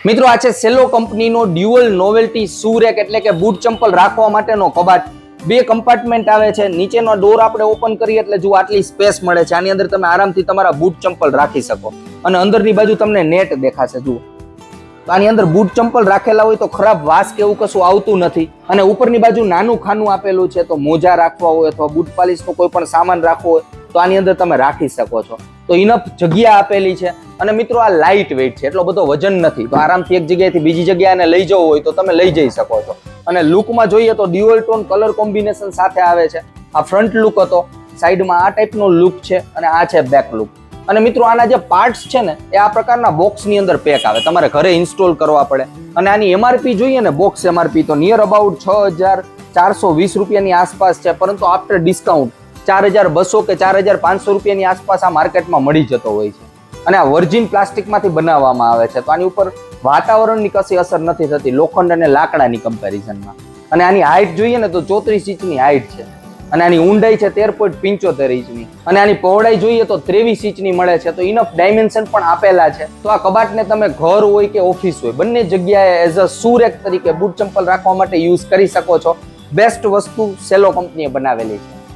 મિત્રો આ છે સેલો કંપનીનો ડ્યુઅલ નોવેલ્ટી શૂ રેક એટલે કે બૂટ ચંપલ રાખવા માટેનો કબાટ. બે કમ્પાર્ટમેન્ટ આવે છે. નીચેનો ડોર આપણે ઓપન કરીએ એટલે જો આટલી સ્પેસ મળે છે. આની અંદર તમે આરામથી તમારા બૂટ ચંપલ રાખી શકો અને અંદરની બાજુ તમને નેટ દેખાશે. જુઓ આની અંદર બૂટ ચંપલ રાખેલા હોય તો ખરાબ વાસ કે એવું કશું આવતું નથી. અને ઉપરની બાજુ નાનું ખાનું આપેલું છે, તો મોજા રાખવા હોય અથવા બૂટ પાલિશનો કોઈ પણ સામાન રાખવો હોય તો આની અંદર તમે રાખી શકો છો. તો ઇનફ જગ્યા આપેલી છે. અને મિત્રો આ લાઇટ વેઇટ છે, એટલો બધો વજન નથી, તો આરામથી એક જગ્યાએથી બીજી જગ્યાએ લઈ જવું હોય તો તમે લઈ જઈ શકો છો. અને લુકમાં જોઈએ તો ડ્યુઅલ ટોન કલર કોમ્બિનેશન સાથે આવે છે. આ ફ્રન્ટ લુક હતો, સાઈડમાં આ ટાઈપનો લુક છે અને આ છે બેક લુક. અને મિત્રો આના જે પાર્ટ્સ છે ને એ આ પ્રકારના બોક્સની અંદર પેક આવે, તમારે ઘરે ઇન્સ્ટોલ કરવા પડે. અને આની એમઆરપી જોઈએ ને, બોક્સ એમઆરપી તો નિયર અબાઉટ 6,420 રૂપિયાની આસપાસ છે, પરંતુ આફ્ટર ડિસ્કાઉન્ટ 4,200 કે 4,500 રૂપિયાની આસપાસ આ માર્કેટમાં મળી જતો હોય છે. અને આ વર્જિન પ્લાસ્ટિકમાંથી બનાવવામાં આવે છે, તો આની ઉપર વાતાવરણની કશી અસર નથી થતી લોખંડ અને લાકડાની કમ્પેરિઝનમાં. અને આની હાઇટ જોઈએ ને તો 34 ઇંચની હાઇટ છે અને આની ઊંડાઈ છે 13.75 ઇંચની અને આની પહોળાઈ જોઈએ તો 23 ઇંચની મળે છે. તો ઇનફ ડાયમેન્શન પણ આપેલા છે. તો આ કબાટને તમે ઘર હોય કે ઓફિસ હોય બંને જગ્યાએ એઝ અ શૂ રેક તરીકે બૂટ ચંપલ રાખવા માટે યુઝ કરી શકો છો. બેસ્ટ વસ્તુ સેલો કંપનીએ બનાવેલી છે.